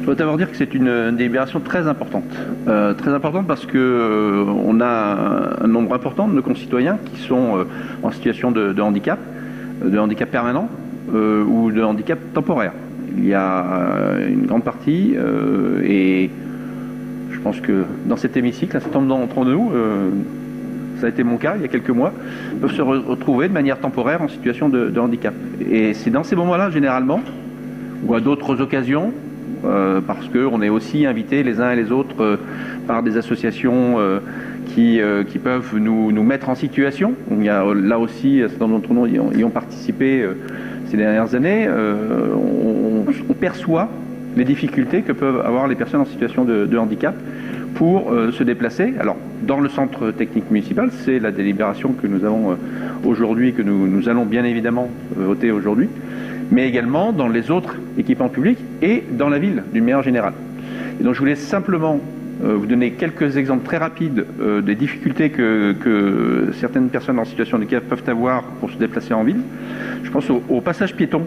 Je dois d'abord dire que c'est une délibération très importante. Très importante parce que on a un nombre important de nos concitoyens qui sont en situation de handicap permanent ou de handicap temporaire. Il y a une grande partie, et je pense que dans cet hémicycle, un certain nombre d'entre nous, ça a été mon cas il y a quelques mois, peuvent se retrouver de manière temporaire en situation de handicap. Et c'est dans ces moments-là, généralement, ou à d'autres occasions, parce qu'on est aussi invités les uns et les autres par des associations qui peuvent nous mettre en situation. Il y a là aussi, un certain nombre d'entre nous y ont participé ces dernières années. On perçoit les difficultés que peuvent avoir les personnes en situation de handicap pour se déplacer. Alors, dans le centre technique municipal, c'est la délibération que nous avons aujourd'hui, que nous allons bien évidemment voter aujourd'hui, mais également dans les autres équipements publics et dans la ville, d'une manière générale. Et donc je voulais simplement vous donner quelques exemples très rapides des difficultés que certaines personnes en situation de handicap peuvent avoir pour se déplacer en ville. Je pense aux passages piétons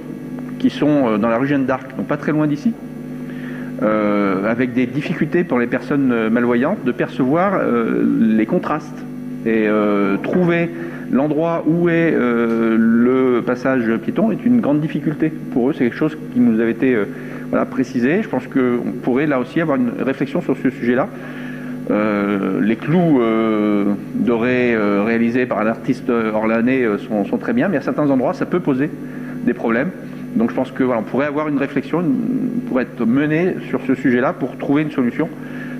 qui sont dans la rue Jeanne d'Arc, donc pas très loin d'ici, avec des difficultés pour les personnes malvoyantes de percevoir les contrastes et trouver l'endroit où est le passage piéton est une grande difficulté pour eux. C'est quelque chose qui nous avait été précisé. Je pense qu'on pourrait là aussi avoir une réflexion sur ce sujet-là. Les clous dorés réalisés par un artiste orlanais sont très bien, mais à certains endroits, ça peut poser des problèmes. Donc je pense que on pourrait avoir une réflexion, pourrait être menée sur ce sujet-là pour trouver une solution,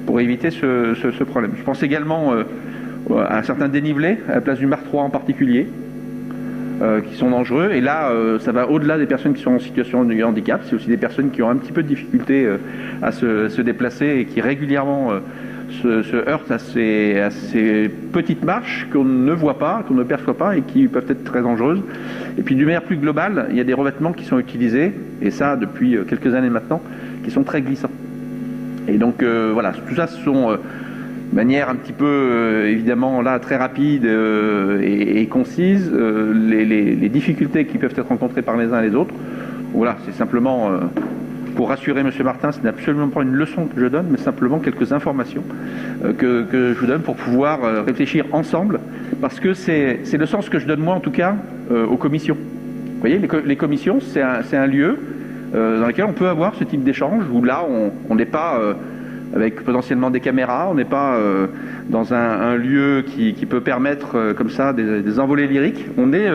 pour éviter ce problème. Je pense également à un certain dénivelé, à la place du Mar 3 en particulier, qui sont dangereux. Et là, ça va au-delà des personnes qui sont en situation de handicap. C'est aussi des personnes qui ont un petit peu de difficulté à se déplacer et qui régulièrement se heurtent à ces petites marches qu'on ne voit pas, qu'on ne perçoit pas et qui peuvent être très dangereuses. Et puis, d'une manière plus globale, il y a des revêtements qui sont utilisés, et ça depuis quelques années maintenant, qui sont très glissants. Et donc, voilà, tout ça, ce sont manière un petit peu, évidemment, là, très rapide et concise, les difficultés qui peuvent être rencontrées par les uns et les autres. Voilà, c'est simplement, pour rassurer M. Martin, ce n'est absolument pas une leçon que je donne, mais simplement quelques informations que je vous donne pour pouvoir réfléchir ensemble, parce que c'est le sens que je donne moi, en tout cas, aux commissions. Vous voyez, les commissions, c'est un lieu dans lequel on peut avoir ce type d'échange, où là, on n'est pas avec potentiellement des caméras, on n'est pas dans un lieu qui peut permettre comme ça des envolées lyriques. On est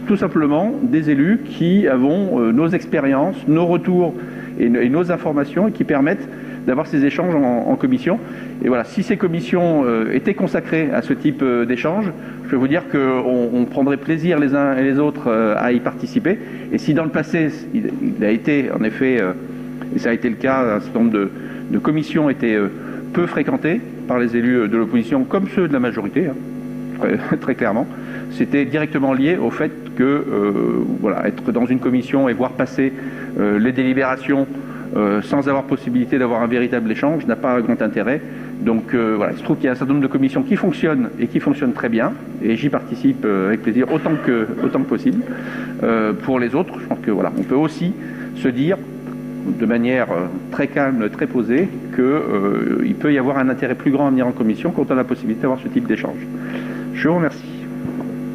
tout simplement des élus qui avons nos expériences, nos retours et nos informations et qui permettent d'avoir ces échanges en commission. Et voilà, si ces commissions étaient consacrées à ce type d'échange, je peux vous dire qu'on prendrait plaisir les uns et les autres à y participer. Et si dans le passé, il a été en effet, et ça a été le cas, un certain nombre de commissions étaient peu fréquentées par les élus de l'opposition, comme ceux de la majorité, très clairement, c'était directement lié au fait que être dans une commission et voir passer les délibérations sans avoir possibilité d'avoir un véritable échange n'a pas grand intérêt. Donc il se trouve qu'il y a un certain nombre de commissions qui fonctionnent et qui fonctionnent très bien, et j'y participe avec plaisir autant que possible. Pour les autres, je pense que on peut aussi se dire de manière très calme, très posée, qu'il peut y avoir un intérêt plus grand à venir en commission quand on a la possibilité d'avoir ce type d'échange. Je vous remercie.